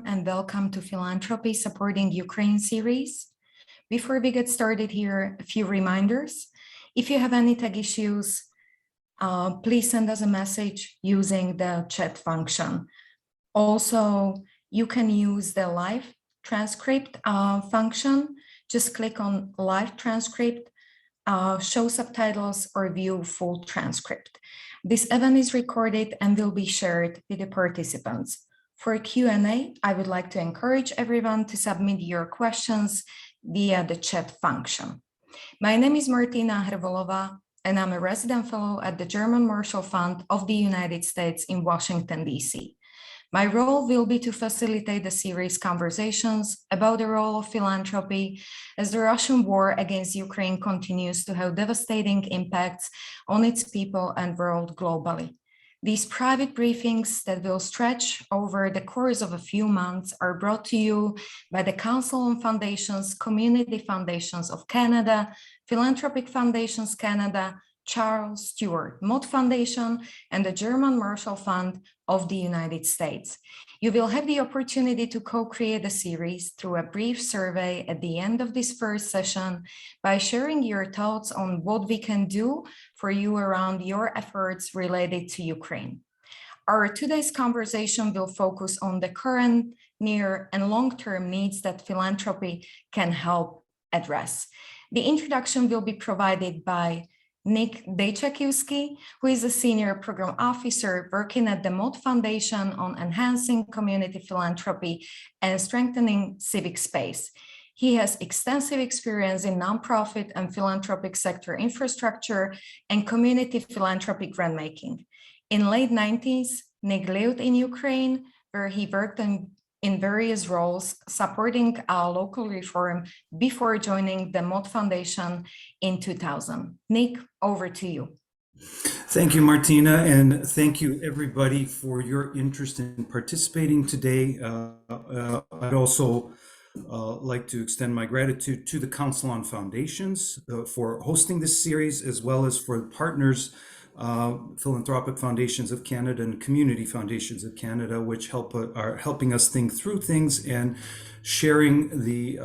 and welcome to Philanthropy Supporting Ukraine series. Before we get started here, a few reminders. If you have any tech issues, please send us a message using the chat function. Also, you can use the live transcript function. Just click on live transcript, show subtitles, or view full transcript. This event is recorded and will be shared with the participants. For Q&A, I would like to encourage everyone to submit your questions via the chat function. My name is Martina Hrvolova, and I'm a resident fellow at the German Marshall Fund of the United States in Washington, D.C. My role will be to facilitate the series conversations about the role of philanthropy as the Russian war against Ukraine continues to have devastating impacts on its people and world globally. These private briefings that will stretch over the course of a few months are brought to you by the Council on Foundations, Community Foundations of Canada, Philanthropic Foundations Canada, Charles Stewart Mott Foundation, and the German Marshall Fund of the United States. You will have the opportunity to co-create a series through a brief survey at the end of this first session by sharing your thoughts on what we can do for you around your efforts related to Ukraine. Our today's conversation will focus on the current, near, and long-term needs that philanthropy can help address. The introduction will be provided by Nick Dejczakowski, who is a senior program officer working at the Mott Foundation on enhancing community philanthropy and strengthening civic space. He has extensive experience in nonprofit and philanthropic sector infrastructure and community philanthropy grant-making. In late 90s, Nick lived in Ukraine, where he worked in various roles supporting local reform before joining the Mott Foundation in 2000. Nick, over to you. Thank you, Martina, and thank you everybody for your interest in participating today. I'd also like to extend my gratitude to the Council on Foundations for hosting this series, as well as for the partners, Philanthropic Foundations of Canada and Community Foundations of Canada, which are helping us think through things and sharing the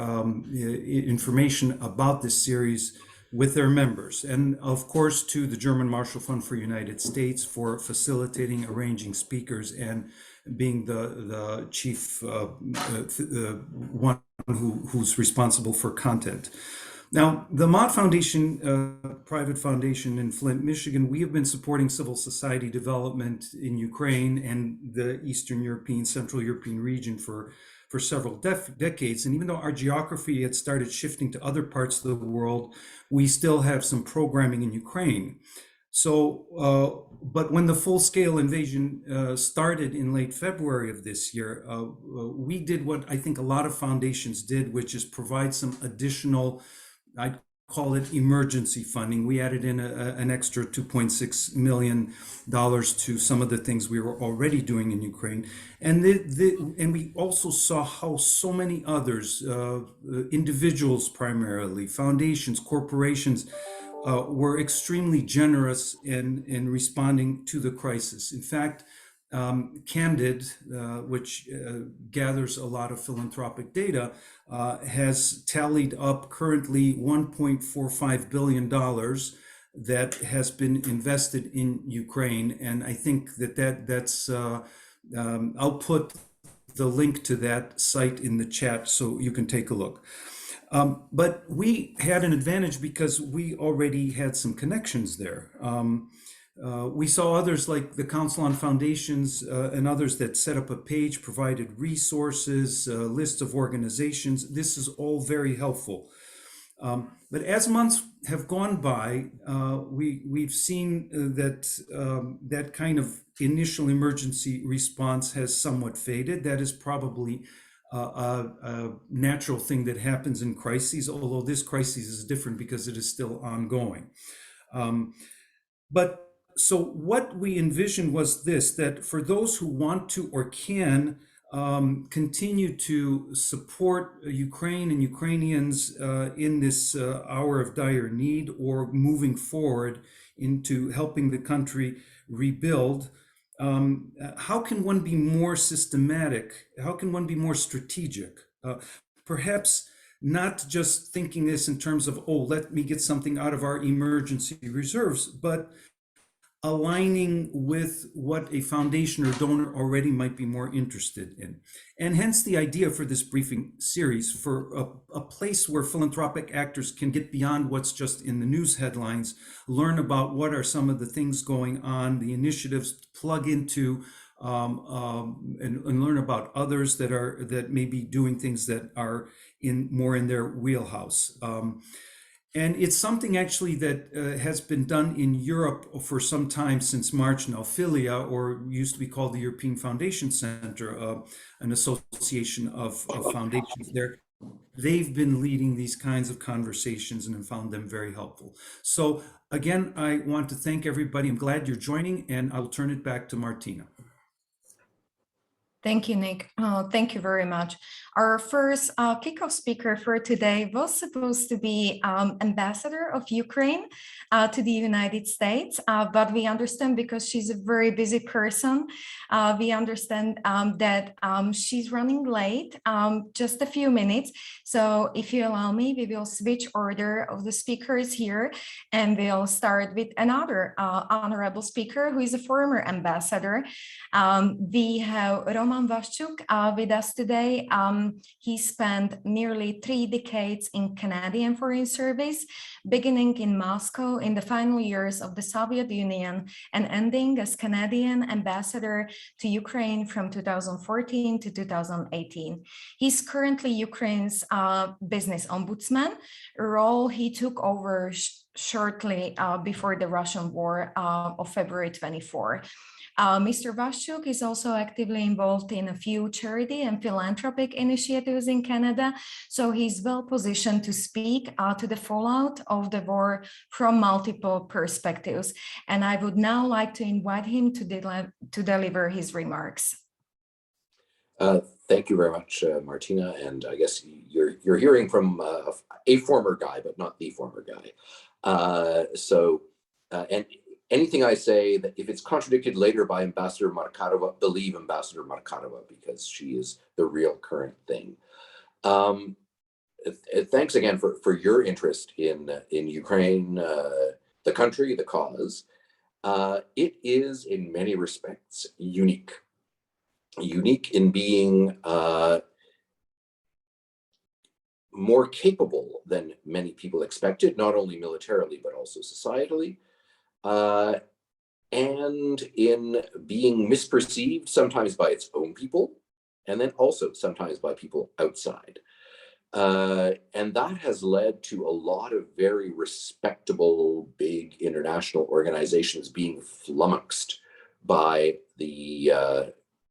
information about this series with their members. And of course, to the German Marshall Fund for United States for facilitating, arranging speakers, and being the chief one who's responsible for content. Now, the Mott Foundation, private foundation in Flint, Michigan, we have been supporting civil society development in Ukraine and the Eastern European, Central European region for several decades. And even though our geography had started shifting to other parts of the world, we still have some programming in Ukraine. So, but when the full-scale invasion started in late February of this year, we did what I think a lot of foundations did, which is provide some additional, I'd call it emergency funding. We added in an extra $2.6 million to some of the things we were already doing in Ukraine. And, and we also saw how so many others, individuals primarily, foundations, corporations, were extremely generous in responding to the crisis. In fact, Candid, which gathers a lot of philanthropic data, has tallied up currently $1.45 billion that has been invested in Ukraine. And I think that's, I'll put the link to that site in the chat so you can take a look. But we had an advantage because we already had some connections there. We saw others like the Council on Foundations and others that set up a page, provided resources, a list of organizations. This is all very helpful. But as months have gone by, we've seen that that kind of initial emergency response has somewhat faded. That is probably a natural thing that happens in crises, although this crisis is different because it is still ongoing. But so what we envisioned was this, that for those who want to or can continue to support Ukraine and Ukrainians in this hour of dire need or moving forward into helping the country rebuild, how can one be more systematic? How can one be more strategic? Perhaps not just thinking this in terms of, oh, let me get something out of our emergency reserves, but aligning with what a foundation or donor already might be more interested in. And hence the idea for this briefing series, for a place where philanthropic actors can get beyond what's just in the news headlines, learn about what are some of the things going on, the initiatives, plug into and learn about others that may be doing things that are more in their wheelhouse. And it's something actually that has been done in Europe for some time, since March now. Philia, or used to be called the European Foundation Center, an association of foundations there. They've been leading these kinds of conversations and have found them very helpful. So again, I want to thank everybody. I'm glad you're joining, and I'll turn it back to Martina. Thank you, Nick. Thank you very much. Our first kickoff speaker for today was supposed to be ambassador of Ukraine to the United States, but we understand, because she's a very busy person, we understand that she's running late, just a few minutes. So if you allow me, we will switch order of the speakers here, and we'll start with another honorable speaker who is a former ambassador. We have Roman Vaschuk with us today. He spent nearly 3 decades in Canadian Foreign Service, beginning in Moscow in the final years of the Soviet Union and ending as Canadian ambassador to Ukraine from 2014 to 2018. He's currently Ukraine's business ombudsman, a role he took over shortly before the Russian war of February 24. Mr. Vaschuk is also actively involved in a few charity and philanthropic initiatives in Canada, so he's well positioned to speak to the fallout of the war from multiple perspectives. And I would now like to invite him to deliver his remarks. Thank you very much, Martina. And I guess you're hearing from a former guy, but not the former guy. And anything I say, that if it's contradicted later by Ambassador Markarova, believe Ambassador Markarova, because she is the real current thing. Thanks again for your interest in Ukraine, the country, the cause. It is in many respects unique in being more capable than many people expected, not only militarily, but also societally. And in being misperceived, sometimes by its own people, and then also sometimes by people outside. And that has led to a lot of very respectable, big international organizations being flummoxed by the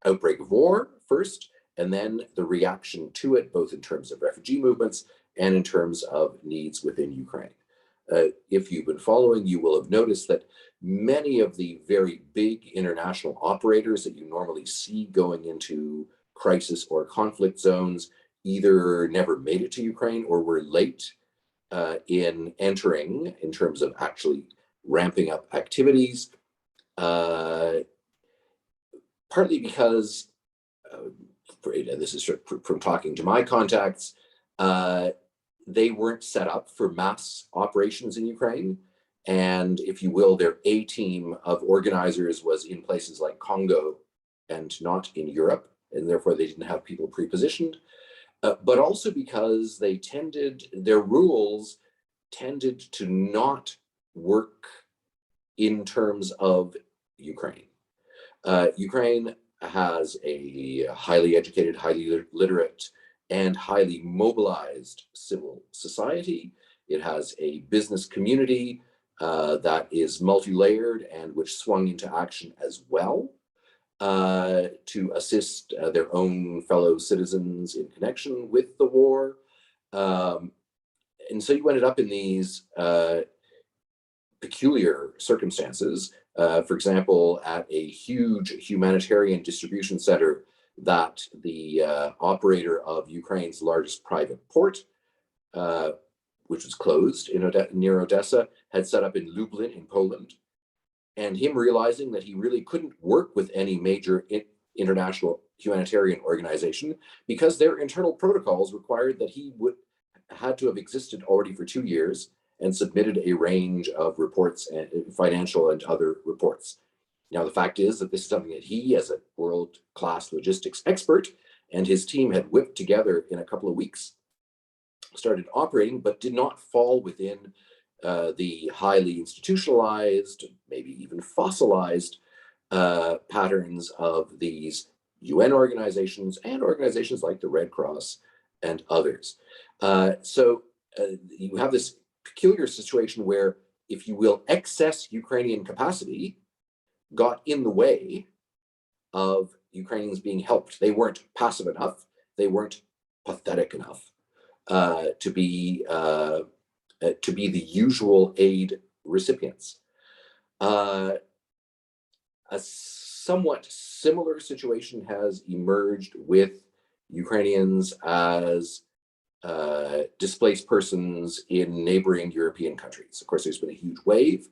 outbreak of war first, and then the reaction to it, both in terms of refugee movements and in terms of needs within Ukraine. If you've been following, you will have noticed that many of the very big international operators that you normally see going into crisis or conflict zones either never made it to Ukraine or were late in entering, in terms of actually ramping up activities, partly because, and this is from talking to my contacts, they weren't set up for mass operations in Ukraine. And if you will, their A team of organizers was in places like Congo and not in Europe, and therefore they didn't have people pre-positioned. But also because their rules tended to not work in terms of Ukraine. Ukraine has a highly educated, highly literate, and highly mobilized civil society. It has a business community that is multi-layered and which swung into action as well to assist their own fellow citizens in connection with the war. And so you ended up in these peculiar circumstances. For example, at a huge humanitarian distribution center that the operator of Ukraine's largest private port, which was closed near Odessa, had set up in Lublin in Poland. and him realizing that he really couldn't work with any major international humanitarian organization because their internal protocols required that he had to have existed already for 2 years and submitted a range of reports, and financial and other reports. Now, the fact is that this is something that he, as a world-class logistics expert, and his team had whipped together in a couple of weeks, started operating, but did not fall within the highly institutionalized, maybe even fossilized patterns of these UN organizations and organizations like the Red Cross and others. So you have this peculiar situation where, if you will, excess Ukrainian capacity got in the way of Ukrainians being helped. They weren't passive enough. They weren't pathetic enough to be the usual aid recipients. A somewhat similar situation has emerged with Ukrainians as displaced persons in neighboring European countries. Of course, there's been a huge wave.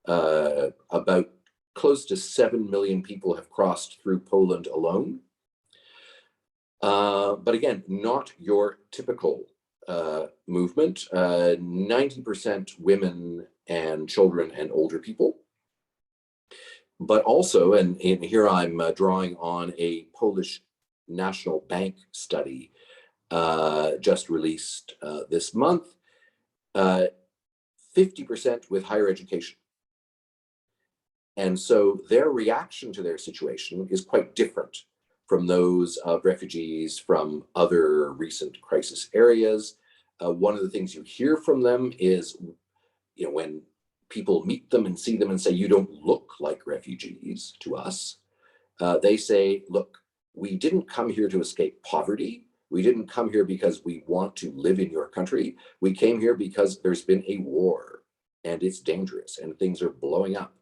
About close to 7 million people have crossed through Poland alone. But again, not your typical movement. 90% women and children and older people. But also, and here I'm drawing on a Polish National Bank study just released this month, 50% with higher education. And so their reaction to their situation is quite different from those of refugees from other recent crisis areas. One of the things you hear from them is, when people meet them and see them and say, "You don't look like refugees to us," they say, "Look, we didn't come here to escape poverty. We didn't come here because we want to live in your country. We came here because there's been a war and it's dangerous and things are blowing up."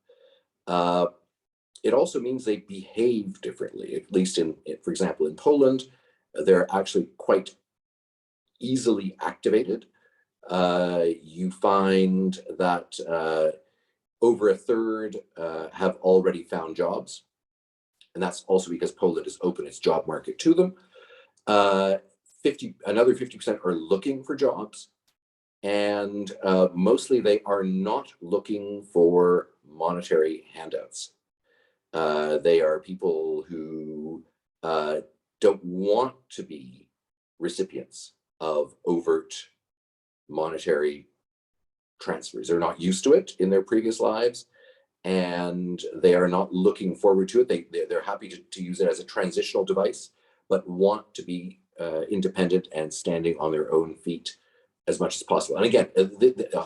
It also means they behave differently, at least for example, in Poland, they're actually quite easily activated. You find that over a third have already found jobs. And that's also because Poland has opened its job market to them. Another 50% are looking for jobs. And mostly they are not looking for monetary handouts. They are people who don't want to be recipients of overt monetary transfers. They're not used to it in their previous lives, and they are not looking forward to it. They're happy to use it as a transitional device, but want to be independent and standing on their own feet as much as possible. And again,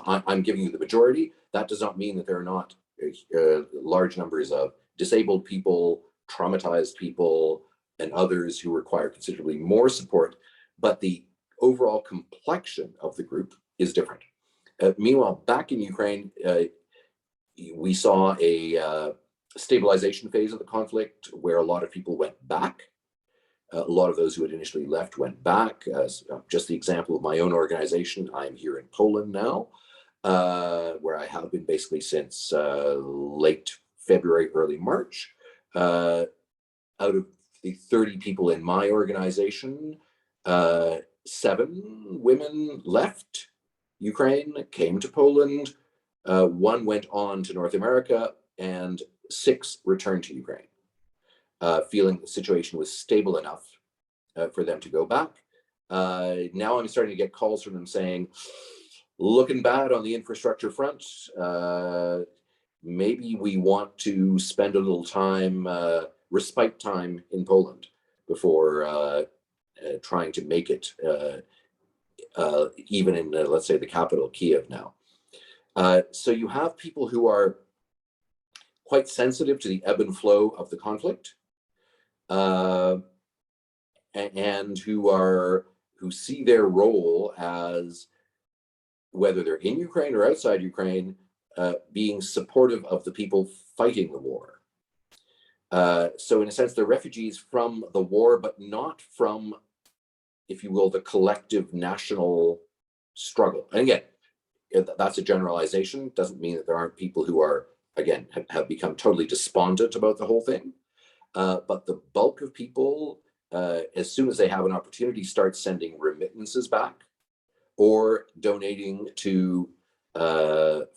I'm giving you the majority. That does not mean that there are not large numbers of disabled people, traumatized people, and others who require considerably more support, but the overall complexion of the group is different. Meanwhile, back in Ukraine, we saw a stabilization phase of the conflict where a lot of people went back. A lot of those who had initially left went back. Just the example of my own organization, I'm here in Poland now, where I have been basically since late February, early March. Out of the 30 people in my organization, 7 women left Ukraine, came to Poland. 1 went on to North America, and 6 returned to Ukraine, feeling the situation was stable enough for them to go back. Now I'm starting to get calls from them saying, looking bad on the infrastructure front. Maybe we want to spend a little time, respite time in Poland before trying to make it even in, let's say, the capital, Kiev now. So you have people who are quite sensitive to the ebb and flow of the conflict, and who see their role as, whether they're in Ukraine or outside Ukraine, being supportive of the people fighting the war. So in a sense, they're refugees from the war, but not from, if you will, the collective national struggle. And again, that's a generalization. Doesn't mean that there aren't people who are again, have become totally despondent about the whole thing. But the bulk of people, as soon as they have an opportunity, start sending remittances back or donating to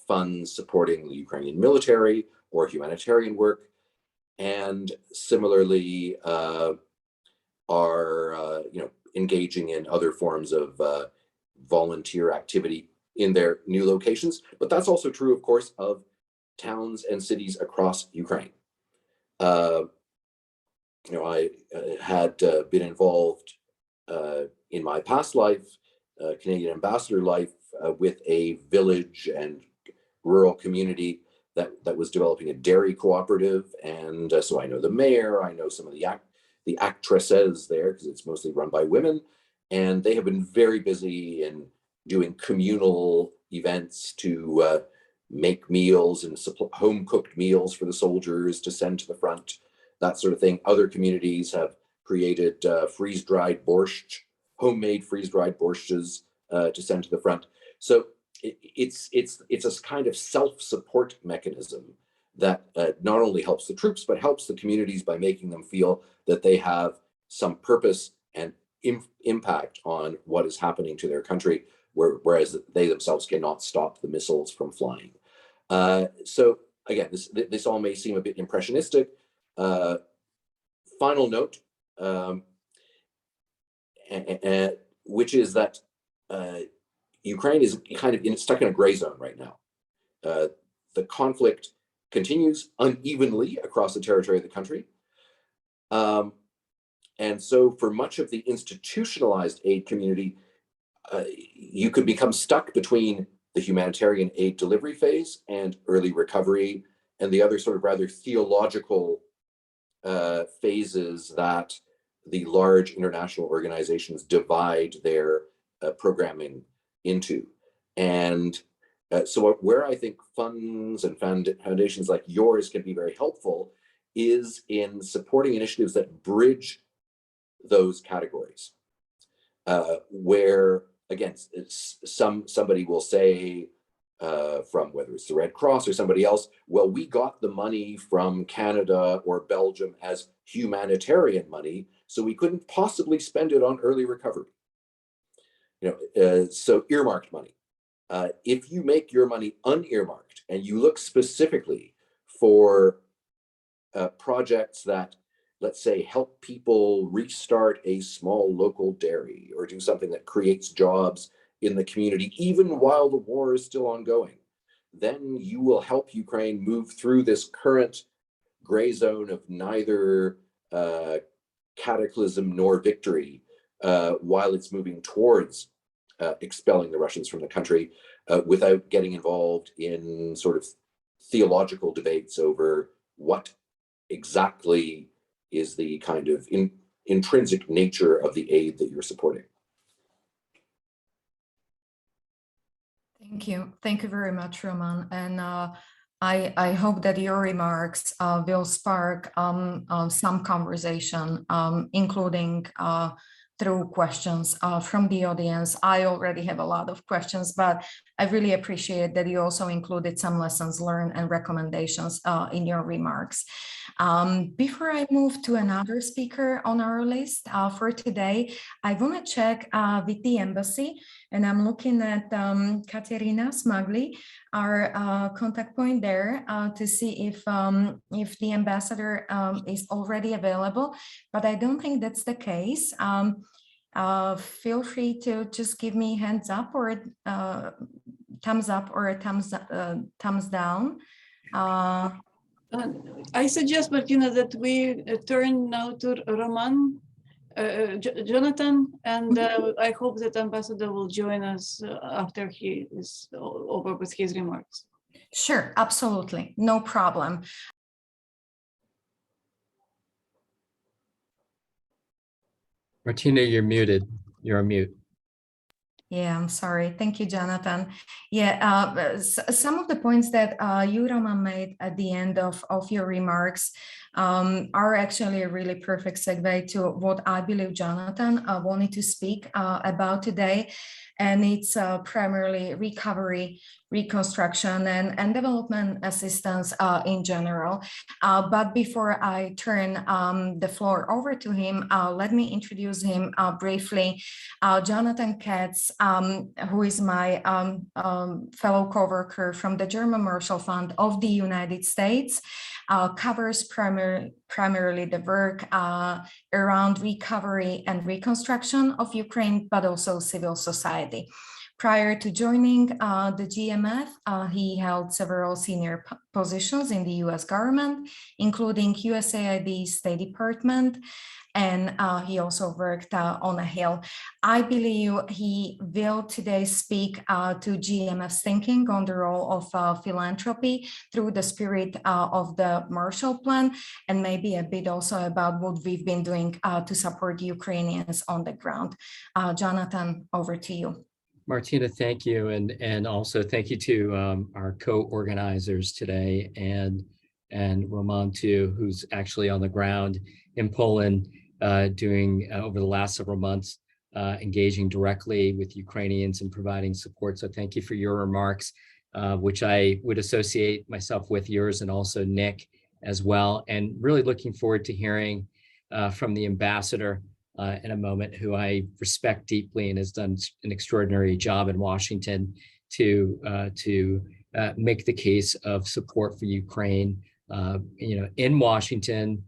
funds supporting the Ukrainian military or humanitarian work, and similarly are engaging in other forms of volunteer activity in their new locations. But that's also true, of course, of towns and cities across Ukraine. I had been involved in my past life, Canadian ambassador life, with a village and rural community that was developing a dairy cooperative, and so I know the mayor, I know some of the actresses there, because it's mostly run by women, and they have been very busy in doing communal events to make meals and home-cooked meals for the soldiers to send to the front, that sort of thing. Other communities have created freeze-dried borscht, homemade freeze-dried borsches to send to the front. So it's a kind of self-support mechanism that not only helps the troops, but helps the communities by making them feel that they have some purpose and impact on what is happening to their country, whereas they themselves cannot stop the missiles from flying. So again, this all may seem a bit impressionistic. Final note, which is that Ukraine is kind of stuck in a gray zone right now. The conflict continues unevenly across the territory of the country. And so for much of the institutionalized aid community, you could become stuck between the humanitarian aid delivery phase and early recovery and the other sort of rather theological phases that the large international organizations divide their programming into. And so where I think funds and foundations like yours can be very helpful is in supporting initiatives that bridge those categories, where, again, somebody will say, from whether it's the Red Cross or somebody else, well, we got the money from Canada or Belgium as humanitarian money, so we couldn't possibly spend it on early recovery. So earmarked money. If you make your money unearmarked and you look specifically for projects that, let's say, help people restart a small local dairy or do something that creates jobs in the community, even while the war is still ongoing, then you will help Ukraine move through this current gray zone of neither cataclysm nor victory while it's moving towards expelling the Russians from the country without getting involved in sort of theological debates over what exactly is the kind of intrinsic nature of the aid that you're supporting. Thank you. Thank you very much, Roman. And I hope that your remarks will spark some conversation, including through questions from the audience. I already have a lot of questions, but I really appreciate that you also included some lessons learned and recommendations in your remarks. Before I move to another speaker on our list for today, I want to check with the embassy, and I'm looking at Katerina Smagli, our contact point there, to see if the ambassador is already available, but I don't think that's the case. Feel free to just give me hands up or thumbs up or a thumbs down. I suggest, Martina, that we turn now to Roman, Jonathan, and I hope that Ambassador will join us after he is over with his remarks. Sure, absolutely, no problem. Martina, you're muted. You're on mute. Yeah, I'm sorry. Thank you, Jonathan. Yeah, some of the points that you, Roman, made at the end of your remarks are actually a really perfect segue to what I believe Jonathan wanted to speak about today. And it's primarily recovery, reconstruction, and development assistance in general. But before I turn the floor over to him, let me introduce him briefly. Jonathan Katz, who is my fellow coworker from the German Marshall Fund of the United States, covers primarily the work around recovery and reconstruction of Ukraine, but also civil society. Prior to joining the GMF, he held several senior positions in the US government, including USAID State Department, and he also worked on a Hill. I believe he will today speak to GMF's thinking on the role of philanthropy through the spirit of the Marshall Plan, and maybe a bit also about what we've been doing to support Ukrainians on the ground. Jonathan, over to you. Martina, thank you. And also thank you to our co-organizers today and Roman too, who's actually on the ground in Poland doing over the last several months, engaging directly with Ukrainians and providing support. So thank you for your remarks, which I would associate myself with yours and also Nick as well. And really looking forward to hearing from the ambassador in a moment, who I respect deeply and has done an extraordinary job in Washington to make the case of support for Ukraine, in Washington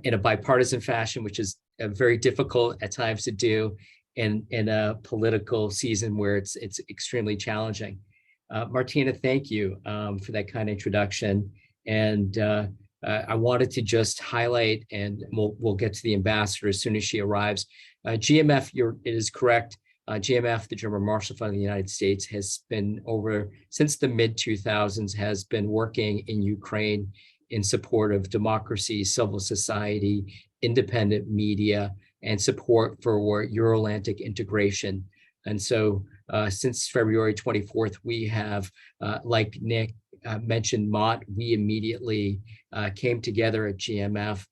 in a bipartisan fashion, which is very difficult at times to do in a political season where it's extremely challenging. Martina, thank you for that kind introduction. And I wanted to just highlight, and we'll get to the ambassador as soon as she arrives. GMF, it is correct. GMF, the German Marshall Fund of the United States, has been since the mid-2000s, has been working in Ukraine in support of democracy, civil society, independent media, and support for Euro-Atlantic integration. And so since February 24th, we have, like Nick mentioned, Mott, we immediately came together at GMF,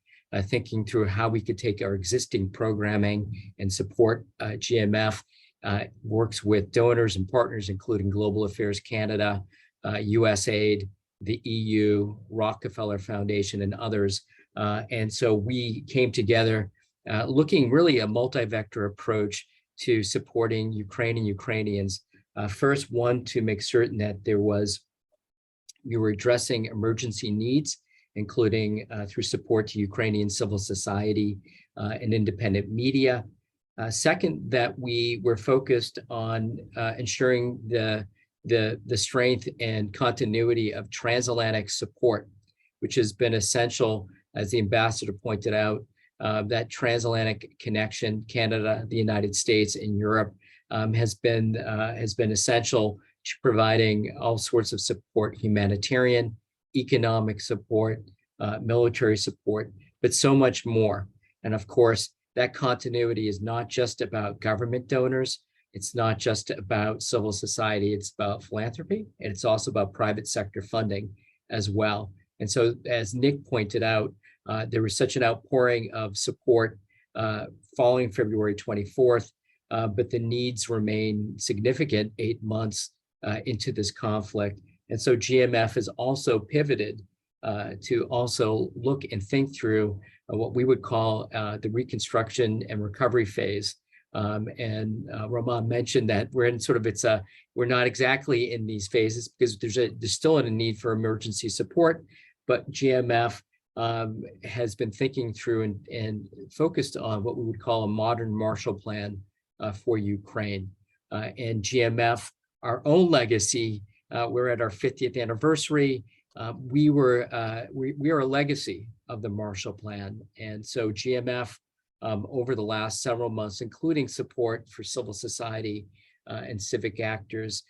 thinking through how we could take our existing programming and support. GMF works with donors and partners, including Global Affairs Canada, USAID, the EU, Rockefeller Foundation, and others. And so we came together looking really a multi-vector approach to supporting Ukraine and Ukrainians. First, one, to make certain that we were addressing emergency needs, including through support to Ukrainian civil society and independent media. Second, that we were focused on ensuring the strength and continuity of transatlantic support, which has been essential, as the ambassador pointed out, that transatlantic connection, Canada, the United States, and Europe, has been essential to providing all sorts of support: humanitarian, economic support, military support, but so much more. And of course, that continuity is not just about government donors. It's not just about civil society. It's about philanthropy, and it's also about private sector funding as well. And so, as Nick pointed out, there was such an outpouring of support following February 24th, but the needs remain significant 8 months into this conflict. And so GMF has also pivoted to also look and think through what we would call the reconstruction and recovery phase. And Roman mentioned that we're in sort of, we're not exactly in these phases because there's still a need for emergency support, but GMF has been thinking through and focused on what we would call a modern Marshall Plan for Ukraine. And GMF, our own legacy, we're at our 50th anniversary. We are a legacy of the Marshall Plan. And so GMF, over the last several months, including support for civil society and civic actors,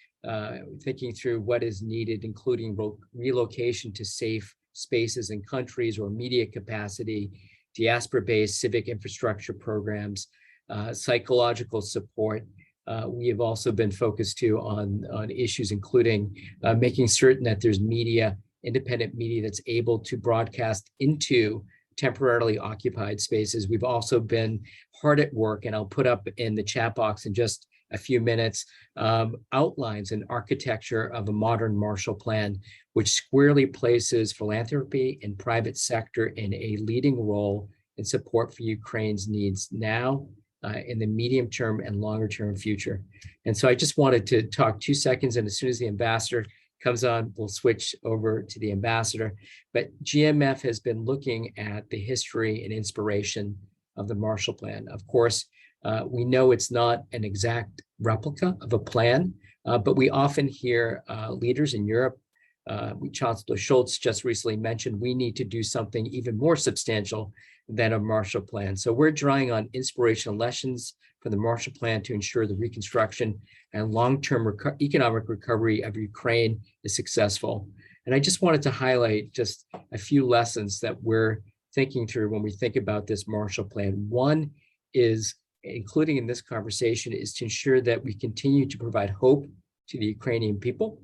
thinking through what is needed, including relocation to safe spaces and countries or media capacity, diaspora-based civic infrastructure programs, psychological support. We have also been focused too on issues including making certain that there's media, independent media that's able to broadcast into temporarily occupied spaces. We've also been hard at work, and I'll put up in the chat box in just a few minutes, outlines and architecture of a modern Marshall Plan, which squarely places philanthropy and private sector in a leading role in support for Ukraine's needs now, in the medium term and longer term future. And so I just wanted to talk 2 seconds, and as soon as the ambassador comes on, we'll switch over to the ambassador. But GMF has been looking at the history and inspiration of the Marshall Plan. Of course, we know it's not an exact replica of a plan, but we often hear leaders in Europe, Chancellor Scholz just recently mentioned, we need to do something even more substantial than a Marshall Plan. So we're drawing on inspirational lessons from the Marshall Plan to ensure the reconstruction and long-term economic recovery of Ukraine is successful. And I just wanted to highlight just a few lessons that we're thinking through when we think about this Marshall Plan. One is, including in this conversation, is to ensure that we continue to provide hope to the Ukrainian people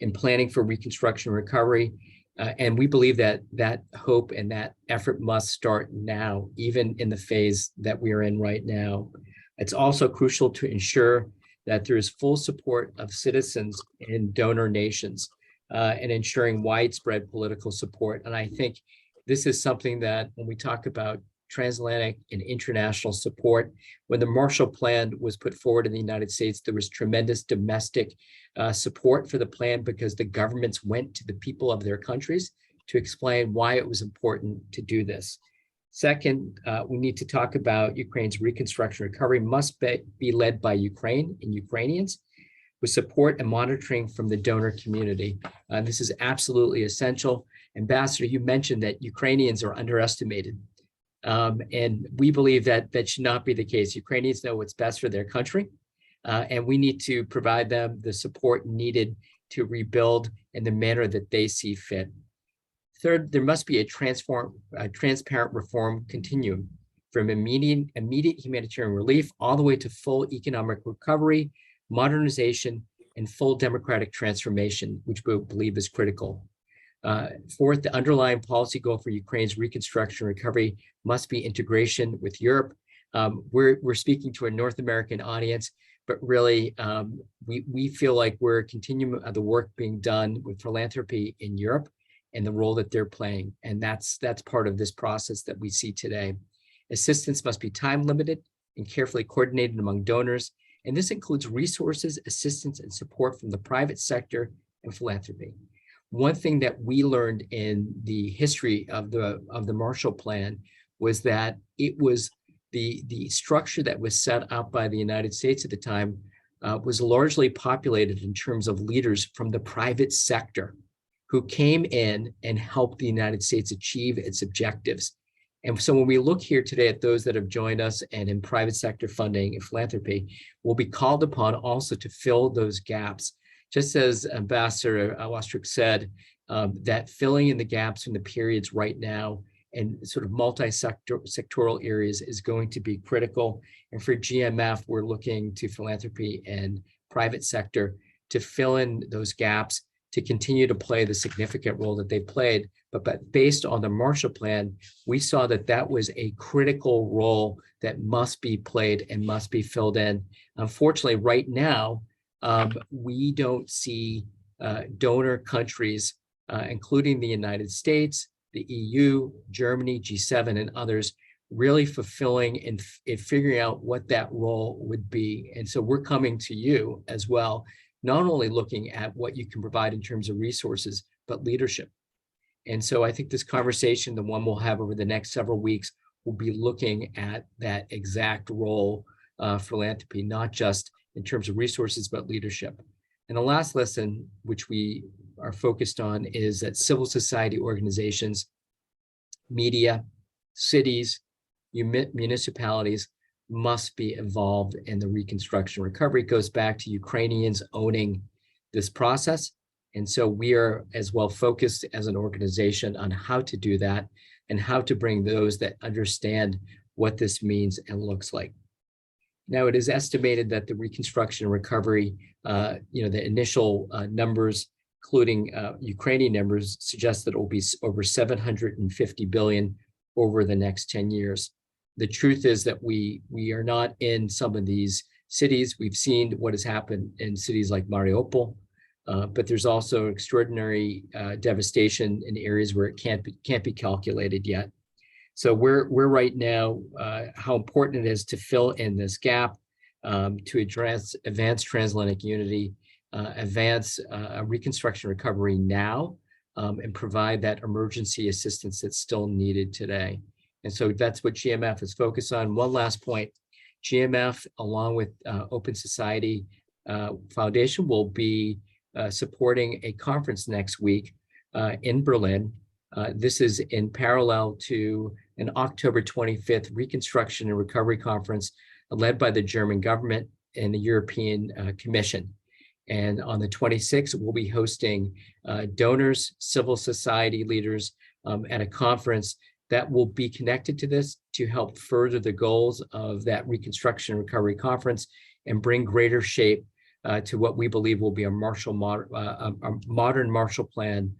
in planning for reconstruction and recovery. And we believe that that hope and that effort must start now, even in the phase that we are in right now. It's also crucial to ensure that there is full support of citizens in donor nations and ensuring widespread political support. And I think this is something that when we talk about transatlantic and international support, when the Marshall Plan was put forward in the United States, there was tremendous domestic support for the plan because the governments went to the people of their countries to explain why it was important to do this. Second, we need to talk about Ukraine's reconstruction recovery must be led by Ukraine and Ukrainians with support and monitoring from the donor community. This is absolutely essential. Ambassador, you mentioned that Ukrainians are underestimated. And we believe that that should not be the case. Ukrainians know what's best for their country, and we need to provide them the support needed to rebuild in the manner that they see fit. Third, there must be a transparent reform continuum from immediate humanitarian relief all the way to full economic recovery, modernization, and full democratic transformation, which we believe is critical. Fourth, the underlying policy goal for Ukraine's reconstruction and recovery must be integration with Europe. We're speaking to a North American audience, but really we feel like we're continuing the work being done with philanthropy in Europe and the role that they're playing. And that's part of this process that we see today. Assistance must be time limited and carefully coordinated among donors. And this includes resources, assistance, and support from the private sector and philanthropy. One thing that we learned in the history of the Marshall Plan was that it was the structure that was set up by the United States at the time was largely populated in terms of leaders from the private sector who came in and helped the United States achieve its objectives. And so when we look here today at those that have joined us and in private sector funding and philanthropy, we'll be called upon also to fill those gaps. Just as Ambassador Wastruch said, that filling in the gaps in the periods right now and sort of multi-sectoral areas is going to be critical. And for GMF, we're looking to philanthropy and private sector to fill in those gaps, to continue to play the significant role that they played. But based on the Marshall Plan, we saw that that was a critical role that must be played and must be filled in. Unfortunately, right now, we don't see donor countries, including the United States, the EU, Germany, G7, and others, really fulfilling and figuring out what that role would be. And so we're coming to you as well, not only looking at what you can provide in terms of resources, but leadership. And so I think this conversation, the one we'll have over the next several weeks, will be looking at that exact role for philanthropy, not just in terms of resources, but leadership. And the last lesson, which we are focused on, is that civil society organizations, media, cities, municipalities must be involved in the reconstruction recovery. It goes back to Ukrainians owning this process. And so we are as well focused as an organization on how to do that and how to bring those that understand what this means and looks like. Now, it is estimated that the reconstruction and recovery, the initial numbers including Ukrainian numbers, suggest that it will be over 750 billion over the next 10 years. The truth is that we are not in some of these cities. We've seen what has happened in cities like Mariupol, but there's also extraordinary devastation in areas where it can't be calculated yet. So we're right now how important it is to fill in this gap, to advance transatlantic unity, advance reconstruction recovery now, and provide that emergency assistance that's still needed today. And so that's what GMF is focused on. One last point, GMF, along with Open Society Foundation, will be supporting a conference next week in Berlin. This is in parallel to an October 25th Reconstruction and Recovery Conference led by the German government and the European Commission. And on the 26th, we'll be hosting donors, civil society leaders at a conference that will be connected to this to help further the goals of that Reconstruction and Recovery Conference and bring greater shape to what we believe will be a modern Marshall Plan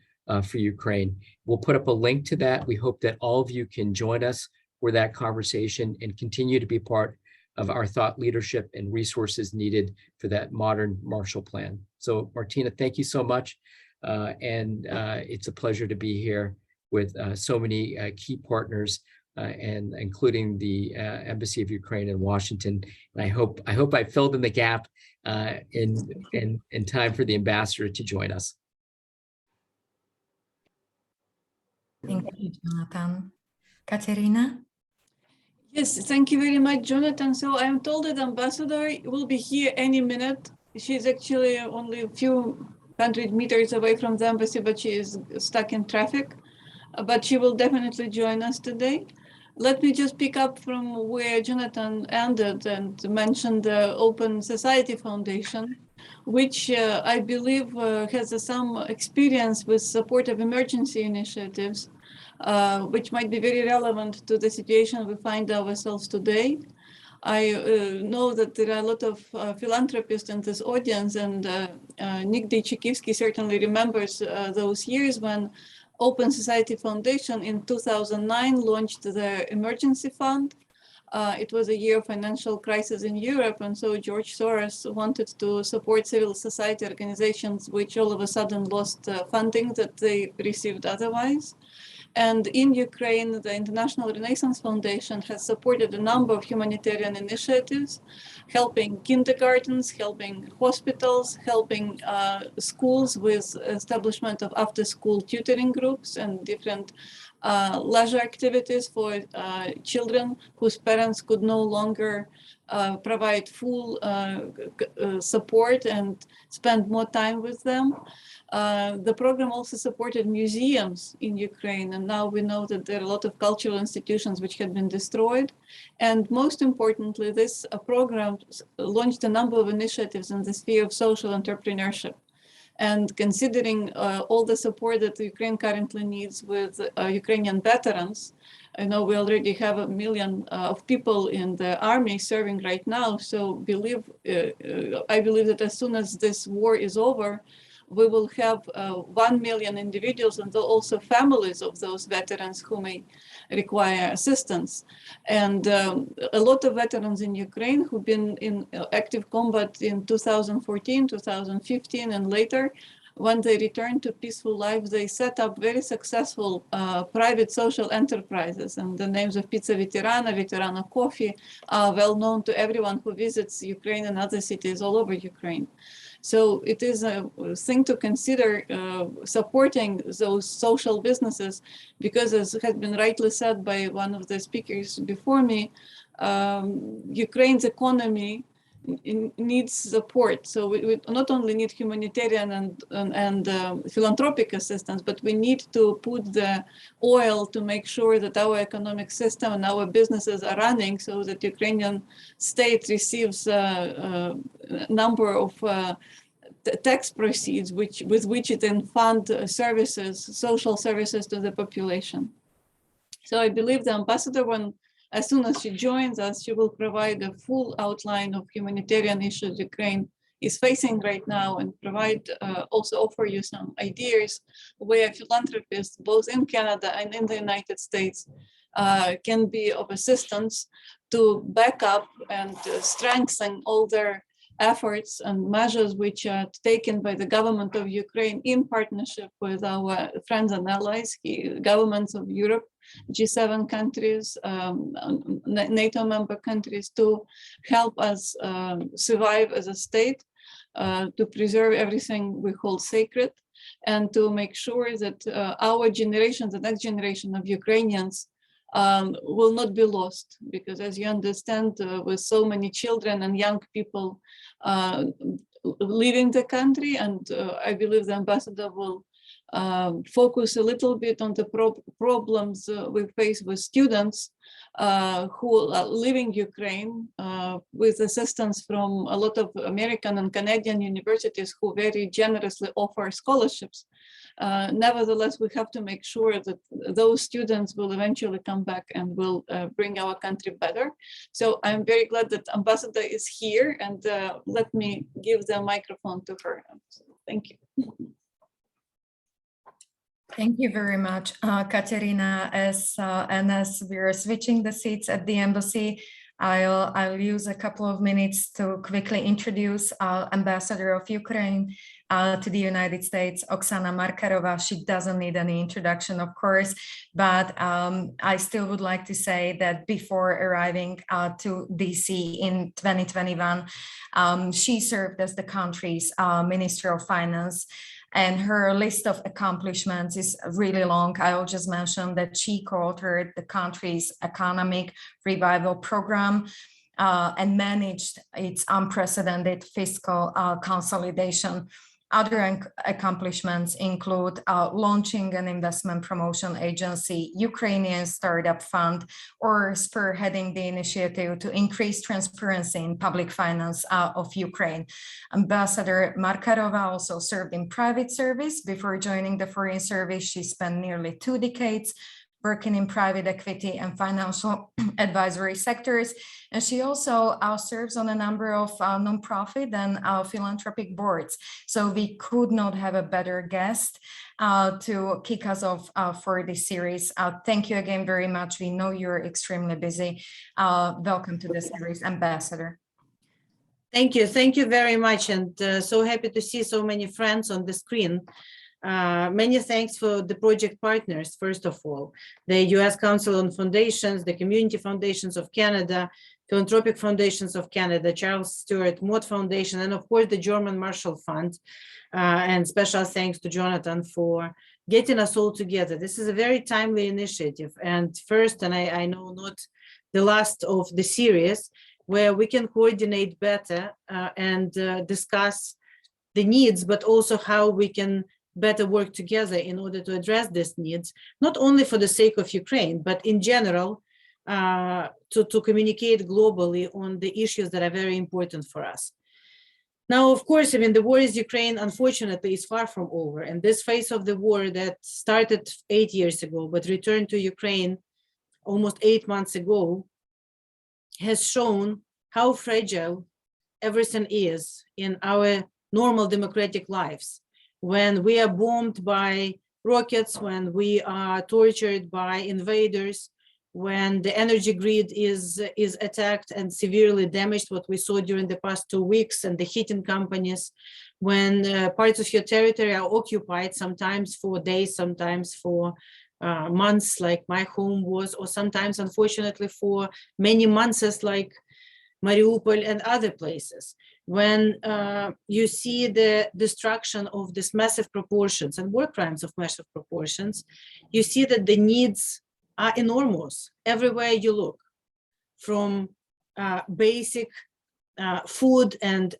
for Ukraine. We'll put up a link to that. We hope that all of you can join us for that conversation and continue to be part of our thought leadership and resources needed for that modern Marshall Plan. So Martina, thank you so much. And it's a pleasure to be here with so many key partners, and including the Embassy of Ukraine in Washington. And I hope I filled in the gap in time for the ambassador to join us. Thank you, Jonathan. Katerina? Yes, thank you very much, Jonathan. So I'm told that ambassador will be here any minute. She's actually only a few hundred meters away from the embassy, but she is stuck in traffic. But she will definitely join us today. Let me just pick up from where Jonathan ended and mention the Open Society Foundation, which I believe has some experience with support of emergency initiatives, which might be very relevant to the situation we find ourselves today. I know that there are a lot of philanthropists in this audience, and Nick Dejcikivsky certainly remembers those years when Open Society Foundation in 2009 launched the emergency fund. It was a year of financial crisis in Europe, and so George Soros wanted to support civil society organizations which all of a sudden lost funding that they received otherwise. And in Ukraine, the International Renaissance Foundation has supported a number of humanitarian initiatives, helping kindergartens, helping hospitals, helping schools with establishment of after-school tutoring groups and different leisure activities for children whose parents could no longer provide full support and spend more time with them. The program also supported museums in Ukraine, and now we know that there are a lot of cultural institutions which had been destroyed. And most importantly, this program launched a number of initiatives in the sphere of social entrepreneurship. And considering all the support that Ukraine currently needs with Ukrainian veterans, I know we already have 1 million of people in the army serving right now. So I believe that as soon as this war is over, we will have 1 million individuals and also families of those veterans who may require assistance. And a lot of veterans in Ukraine who've been in active combat in 2014, 2015, and later, when they returned to peaceful lives, they set up very successful private social enterprises. And the names of Pizza Veterana, Veterana Coffee are well known to everyone who visits Ukraine and other cities all over Ukraine. So it is a thing to consider supporting those social businesses, because as has been rightly said by one of the speakers before me, Ukraine's economy needs support. So we not only need humanitarian and philanthropic assistance, but we need to put the oil to make sure that our economic system and our businesses are running, so that Ukrainian state receives a number of tax proceeds with which it then fund services, social services to the population. So I believe the ambassador, as soon as she joins us, she will provide a full outline of humanitarian issues Ukraine is facing right now, and provide also offer you some ideas where philanthropists, both in Canada and in the United States, can be of assistance to back up and strengthen all their efforts and measures which are taken by the government of Ukraine in partnership with our friends and allies, governments of Europe, G7 countries, NATO member countries, to help us survive as a state, to preserve everything we hold sacred, and to make sure that our generation, the next generation of Ukrainians, will not be lost, because as you understand, with so many children and young people leaving the country, and I believe the ambassador will focus a little bit on the problems we face with students who are leaving Ukraine with assistance from a lot of American and Canadian universities who very generously offer scholarships. Nevertheless, we have to make sure that those students will eventually come back and will bring our country better. So I'm very glad that Ambassador is here, and let me give the microphone to her. Thank you. Thank you very much, Katerina. As we are switching the seats at the embassy, I'll use a couple of minutes to quickly introduce Ambassador of Ukraine to the United States, Oksana Markarova. She doesn't need any introduction, of course, but I still would like to say that before arriving to DC in 2021, she served as the country's Minister of Finance. And her list of accomplishments is really long. I'll just mention that she co-authored the country's economic revival program and managed its unprecedented fiscal consolidation. Other accomplishments include launching an investment promotion agency, Ukrainian Startup Fund, or spearheading the initiative to increase transparency in public finance of Ukraine. Ambassador Markarova also served in private service. Before joining the Foreign Service, she spent nearly 2 decades working in private equity and financial advisory sectors. And she also serves on a number of nonprofit and philanthropic boards. So we could not have a better guest to kick us off for this series. Thank you again very much. We know you're extremely busy. Welcome to the series, Ambassador. Thank you. Thank you very much. And so happy to see so many friends on the screen. Many thanks for the project partners, first of all, the U.S. Council on Foundations, the Community Foundations of Canada, Philanthropic Foundations of Canada, Charles Stewart Mott Foundation, and of course the German Marshall Fund. And special thanks to Jonathan for getting us all together. This is a very timely initiative, and first, and I know not the last of the series, where we can coordinate better and discuss the needs, but also how we can better work together in order to address these needs, not only for the sake of Ukraine, but in general, to communicate globally on the issues that are very important for us. Now, of course, I mean, the war in Ukraine, unfortunately, is far from over. And this phase of the war that started 8 years ago, but returned to Ukraine almost 8 months ago, has shown how fragile everything is in our normal democratic lives. When we are bombed by rockets, when we are tortured by invaders, when the energy grid is attacked and severely damaged, what we saw during the past 2 weeks, and the heating companies, when parts of your territory are occupied, sometimes for days, sometimes for months, like my home was, or sometimes, unfortunately, for many months, like Mariupol and other places. When you see the destruction of these massive proportions and war crimes of massive proportions, you see that the needs are enormous everywhere you look, from basic food and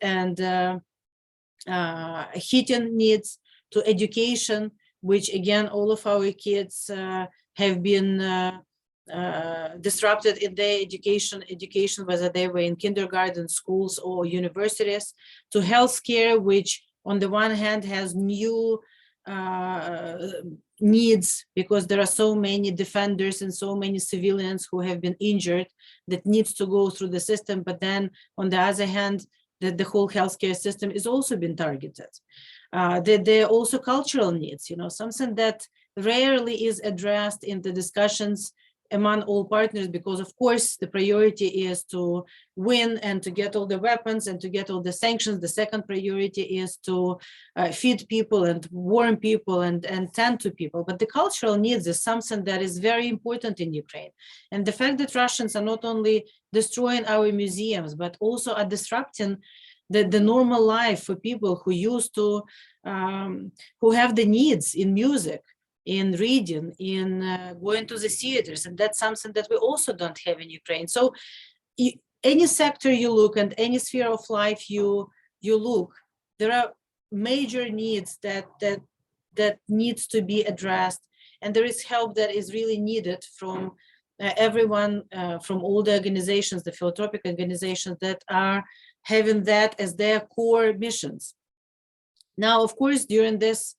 heating needs to education, which again, all of our kids have been disrupted in their education, whether they were in kindergarten, schools, or universities, to healthcare, which on the one hand has new needs, because there are so many defenders and so many civilians who have been injured that needs to go through the system. But then on the other hand, that the whole healthcare system is also being targeted. There are also cultural needs, something that rarely is addressed in the discussions among all partners, because of course the priority is to win and to get all the weapons and to get all the sanctions. The second priority is to feed people and warm people and tend to people. But the cultural needs is something that is very important in Ukraine. And the fact that Russians are not only destroying our museums, but also are disrupting the normal life for people who used to, who have the needs in music, in reading, in going to the theaters. And that's something that we also don't have in Ukraine. So any sector you look and any sphere of life you look, there are major needs that needs to be addressed. And there is help that is really needed from everyone, from all the organizations, the philanthropic organizations that are having that as their core missions. Now, of course, during this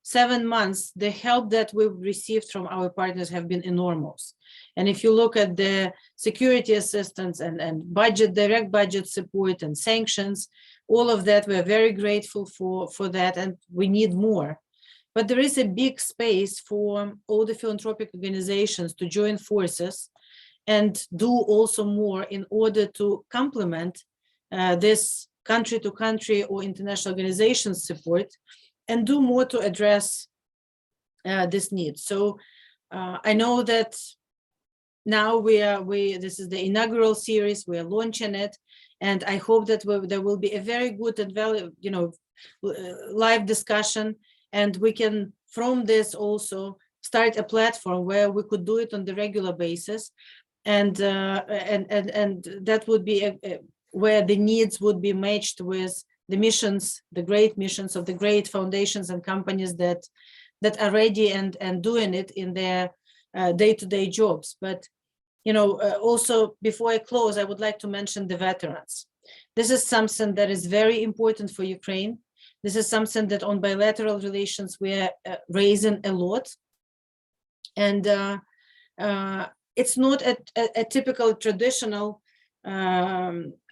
7 months, the help that we've received from our partners have been enormous. And if you look at the security assistance and budget, direct budget support and sanctions, all of that, we're very grateful for that, and we need more. But there is a big space for all the philanthropic organizations to join forces and do also more in order to complement this country-to-country or international organization support, and do more to address this need. So I know that now this is the inaugural series, we are launching it, and I hope that there will be a very good and live discussion, and we can from this also start a platform where we could do it on the regular basis, and that would be where the needs would be matched with the missions, the great missions of the great foundations and companies that are ready and doing it in their day-to-day jobs. But also before I close, I would like to mention the veterans. This is something that is very important for Ukraine. This is something that on bilateral relations we are raising a lot, and it's not a typical traditional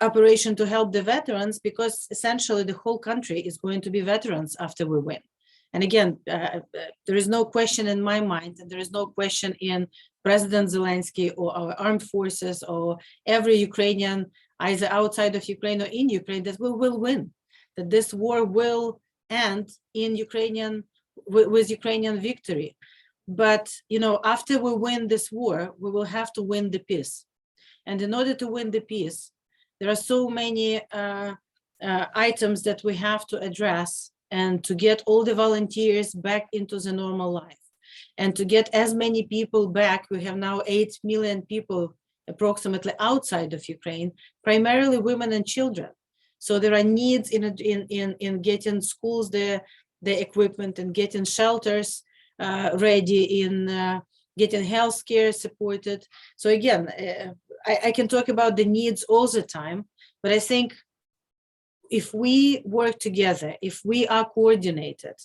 operation to help the veterans, because essentially the whole country is going to be veterans after we win. And again, there is no question in my mind, and there is no question in President Zelensky or our armed forces or every Ukrainian, either outside of Ukraine or in Ukraine, that we will win, that this war will end in with Ukrainian victory. But after we win this war, we will have to win the peace. And in order to win the peace, there are so many items that we have to address, and to get all the volunteers back into the normal life, and to get as many people back. We have now 8 million people approximately outside of Ukraine, primarily women and children. So there are needs in getting schools the equipment, and getting shelters ready, in getting healthcare supported. So again, I can talk about the needs all the time, but I think if we work together, if we are coordinated,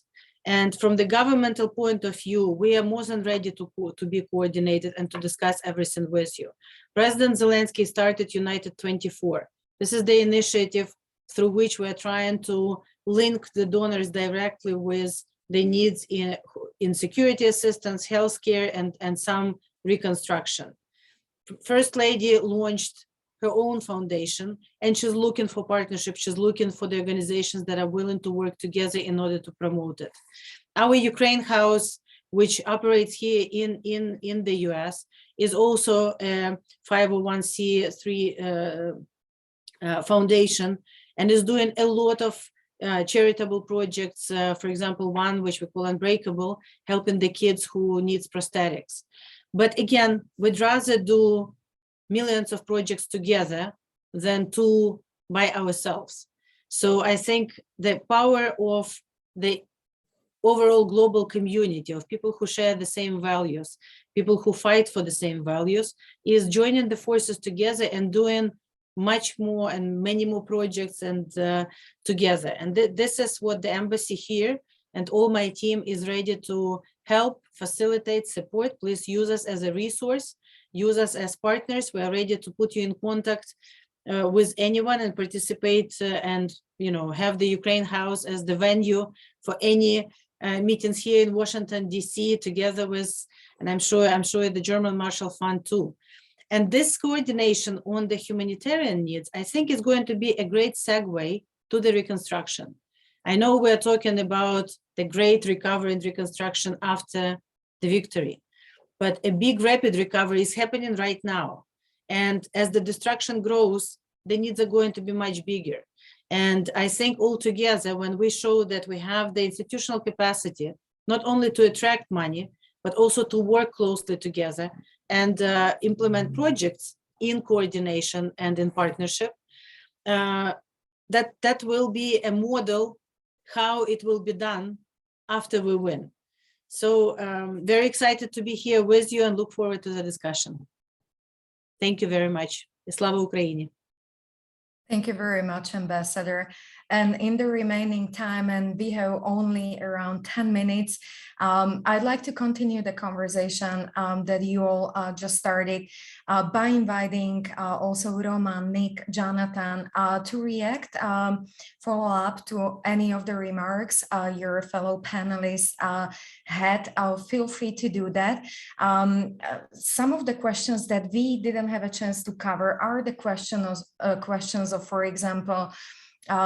and from the governmental point of view, we are more than ready to be coordinated and to discuss everything with you. President Zelensky started United 24. This is the initiative through which we are trying to link the donors directly with the needs in security assistance, healthcare, and some reconstruction. First Lady launched her own foundation, and she's looking for partnerships. She's looking for the organizations that are willing to work together in order to promote it. Our Ukraine House, which operates here in the US, is also a 501c3 foundation, and is doing a lot of charitable projects. For example, one which we call Unbreakable, helping the kids who needs prosthetics. But again, we'd rather do millions of projects together than two by ourselves. So I think the power of the overall global community of people who share the same values, people who fight for the same values, is joining the forces together and doing much more and many more projects and together. And this is what the embassy here and all my team is ready to help, facilitate, support. Please use us as a resource, use us as partners. We are ready to put you in contact with anyone and participate and have the Ukraine House as the venue for any meetings here in Washington D.C. together with, and I'm sure the German Marshall Fund too. And this coordination on the humanitarian needs, I think, is going to be a great segue to the reconstruction. I know we're talking about the great recovery and reconstruction after the victory, but a big rapid recovery is happening right now. And as the destruction grows, the needs are going to be much bigger. And I think altogether, when we show that we have the institutional capacity, not only to attract money, but also to work closely together and implement projects in coordination and in partnership, that will be a model how it will be done after we win. So very excited to be here with you and look forward to the discussion. Thank you very much. Slava Ukraini. Thank you very much, Ambassador. And in the remaining time, and we have only around 10 minutes, I'd like to continue the conversation that you all just started by inviting also Roman, Nick, Jonathan to react, follow up to any of the remarks your fellow panelists had. Feel free to do that. Some of the questions that we didn't have a chance to cover are the questions of, for example,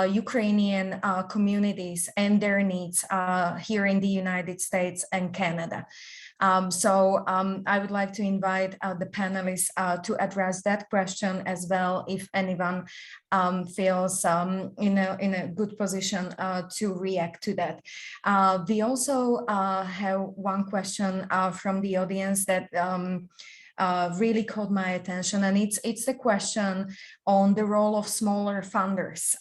Ukrainian communities and their needs here in the United States and Canada. So I would like to invite the panelists to address that question as well, if anyone feels in a good position to react to that. We also have one question from the audience that really caught my attention, and it's the question on the role of smaller funders.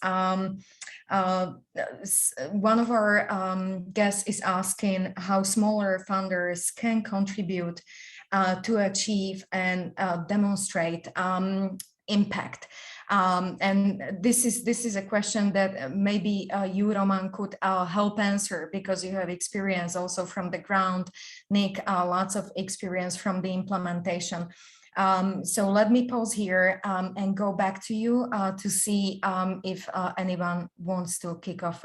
One of our guests is asking how smaller funders can contribute to achieve and demonstrate impact. And this is a question that maybe you, Roman, could help answer, because you have experience also from the ground. Nick, lots of experience from the implementation. So let me pause here and go back to you to see if anyone wants to kick off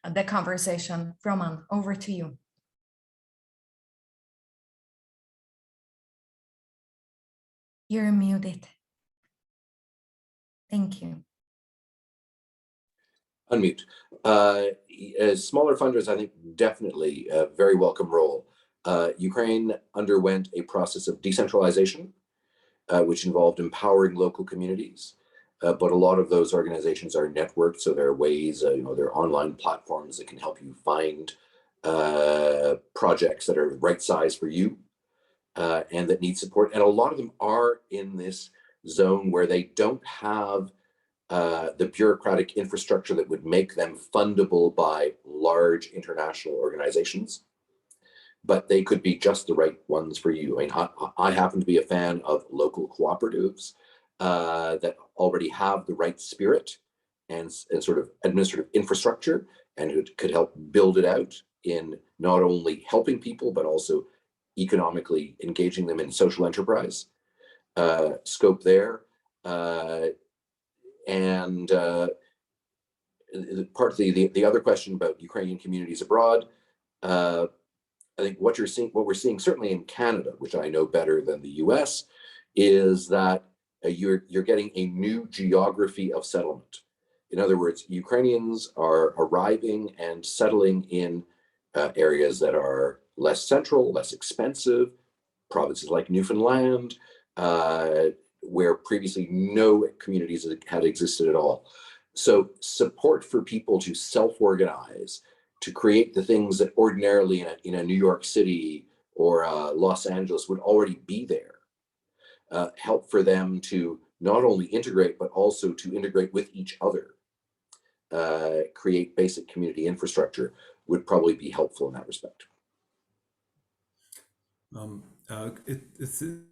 the conversation. Roman, over to you. You're muted. Thank you. Unmute. As smaller funders, I think definitely a very welcome role. Ukraine underwent a process of decentralization, which involved empowering local communities. But a lot of those organizations are networked, so there are ways, there are online platforms that can help you find projects that are right size for you and that need support. And a lot of them are in this zone where they don't have the bureaucratic infrastructure that would make them fundable by large international organizations, but they could be just the right ones for you. I mean, I happen to be a fan of local cooperatives that already have the right spirit and sort of administrative infrastructure, and who could help build it out in not only helping people, but also economically engaging them in social enterprise scope there. And partly the other question about Ukrainian communities abroad, I think what we're seeing certainly in Canada, which I know better than the US, is that you're getting a new geography of settlement. In other words, Ukrainians are arriving and settling in areas that are less central, less expensive, provinces like Newfoundland, where previously no communities had existed at all. So support for people to self-organize, to create the things that ordinarily in a New York City or Los Angeles would already be there. Help for them to not only integrate, but also to integrate with each other. Create basic community infrastructure would probably be helpful in that respect.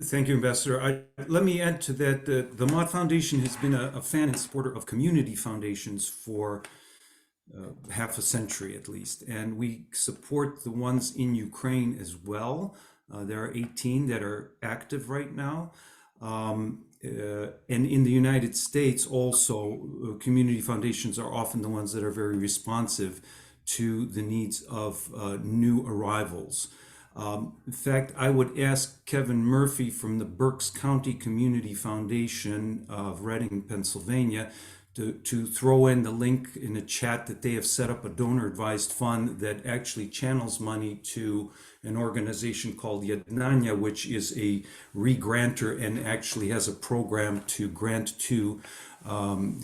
Thank you, Ambassador. Let me add to that. The Mott Foundation has been a fan and supporter of community foundations for half a century at least, and we support the ones in Ukraine as well. There are 18 that are active right now. and in the United States also, community foundations are often the ones that are very responsive to the needs of new arrivals. In fact, I would ask Kevin Murphy from the Berks County Community Foundation of Reading, Pennsylvania, to throw in the link in the chat that they have set up a donor advised fund that actually channels money to an organization called Jednania, which is a re-granter and actually has a program to grant to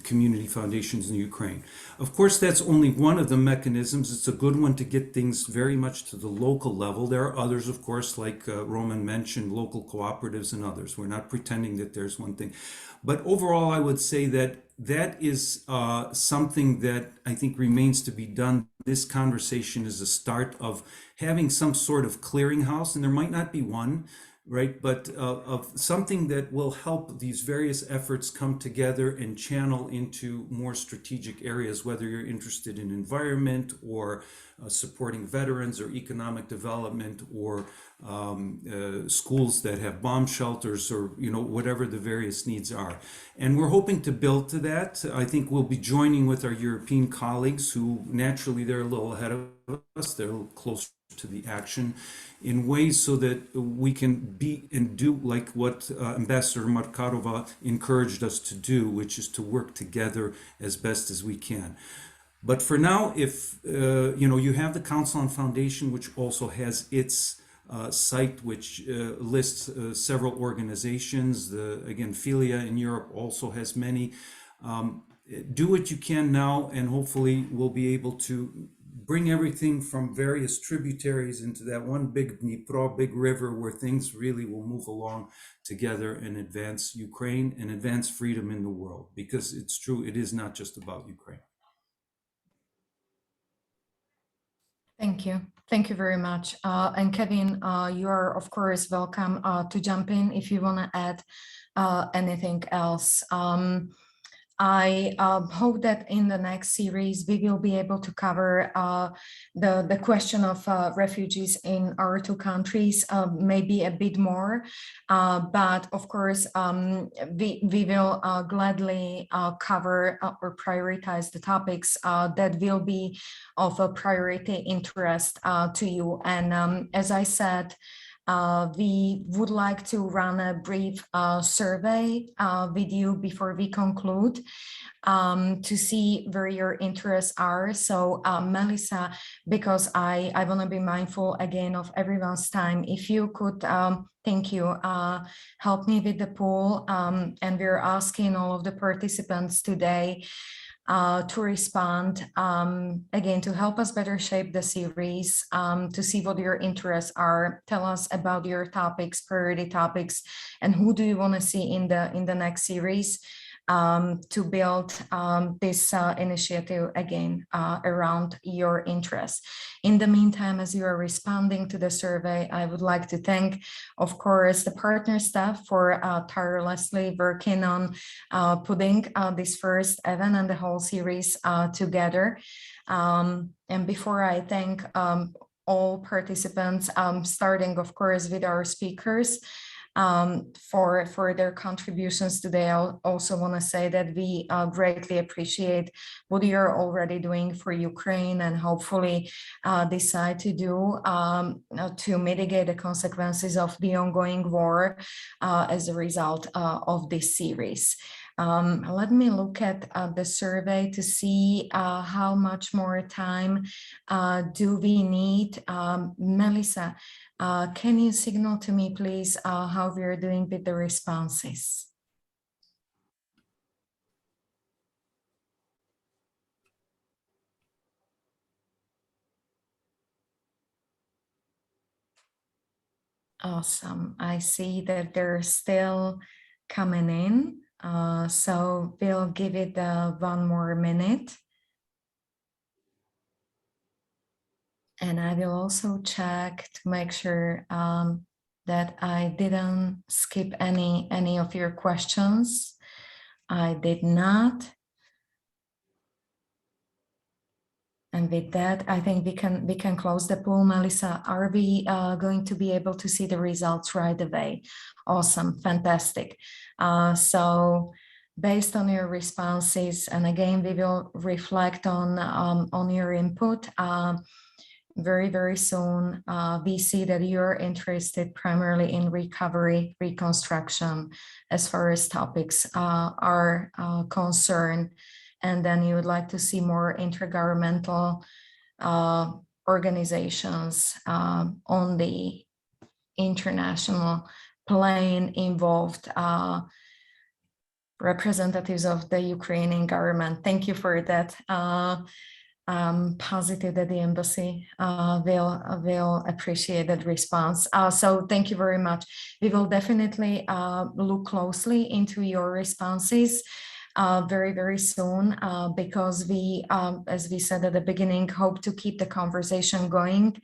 community foundations in Ukraine. Of course, that's only one of the mechanisms. It's a good one to get things very much to the local level. There are others, of course, like Roman mentioned, local cooperatives and others. We're not pretending that there's one thing. But overall, I would say that that is something that I think remains to be done. This conversation is a start of having some sort of clearinghouse, and there might not be one, right? But of something that will help these various efforts come together and channel into more strategic areas, whether you're interested in environment or supporting veterans or economic development or schools that have bomb shelters or, you know, whatever the various needs are. And we're hoping to build to that. I think we'll be joining with our European colleagues who naturally they're a little ahead of us. They're a little closer to the action in ways so that we can be and do like what Ambassador Markarova encouraged us to do, which is to work together as best as we can. But for now, if you have the Council on Foundation, which also has its site, which lists several organizations. Again, Philia in Europe also has many. Do what you can now, and hopefully we'll be able to bring everything from various tributaries into that one big Dnipro, big river, where things really will move along together and advance Ukraine and advance freedom in the world. Because it's true, it is not just about Ukraine. Thank you. Thank you very much. And Kevin, you are, of course, welcome to jump in if you want to add anything else. I hope that in the next series, we will be able to cover the question of refugees in our two countries, maybe a bit more. But of course, we will gladly cover or prioritize the topics that will be of a priority interest to you. And as I said, we would like to run a brief survey with you before we conclude to see where your interests are. So Melissa, because I want to be mindful again of everyone's time, if you could, thank you, help me with the poll. And we're asking all of the participants today to respond, again, to help us better shape the series, to see what your interests are. Tell us about your topics, priority topics, and who do you want to see in the next series to build this initiative again around your interests. In the meantime, as you are responding to the survey, I would like to thank, of course, the partner staff for tirelessly working on putting this first event and the whole series together. And before I thank all participants, starting, of course, with our speakers, for their contributions today. I also want to say that we greatly appreciate what you're already doing for Ukraine and hopefully decide to do to mitigate the consequences of the ongoing war as a result of this series. Let me look at the survey to see how much more time do we need. Melissa, can you signal to me, please, how we are doing with the responses? Awesome. I see that they're still coming in. So we'll give it one more minute. And I will also check to make sure that I didn't skip any of your questions. I did not. And with that, I think we can close the poll. Melissa, are we going to be able to see the results right away? Awesome, fantastic. So based on your responses, and again, we will reflect on your input. Very, very soon, we see that you're interested primarily in recovery, reconstruction, as far as topics are concerned. And then you would like to see more intergovernmental organizations on the international plane involved representatives of the Ukrainian government. Thank you for that. Positive that the embassy will appreciate that response. So thank you very much. We will definitely look closely into your responses very, very soon because we, as we said at the beginning, hope to keep the conversation going.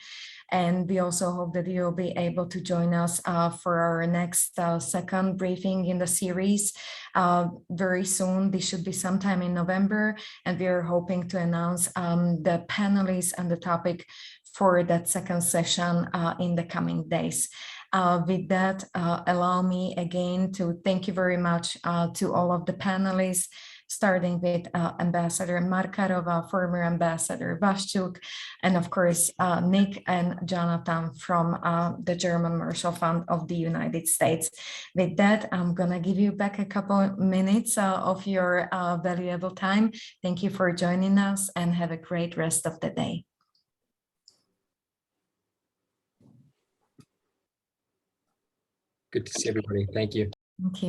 And we also hope that you'll be able to join us for our next second briefing in the series very soon. This should be sometime in November, and we are hoping to announce the panelists and the topic for that second session in the coming days. With that, allow me again to thank you very much to all of the panelists, starting with Ambassador Markarova, former Ambassador Vasyuk, and of course, Nick and Jonathan from the German Marshall Fund of the United States. With that, I'm gonna give you back a couple minutes of your valuable time. Thank you for joining us and have a great rest of the day. Good to see everybody. Thank you. Thank you.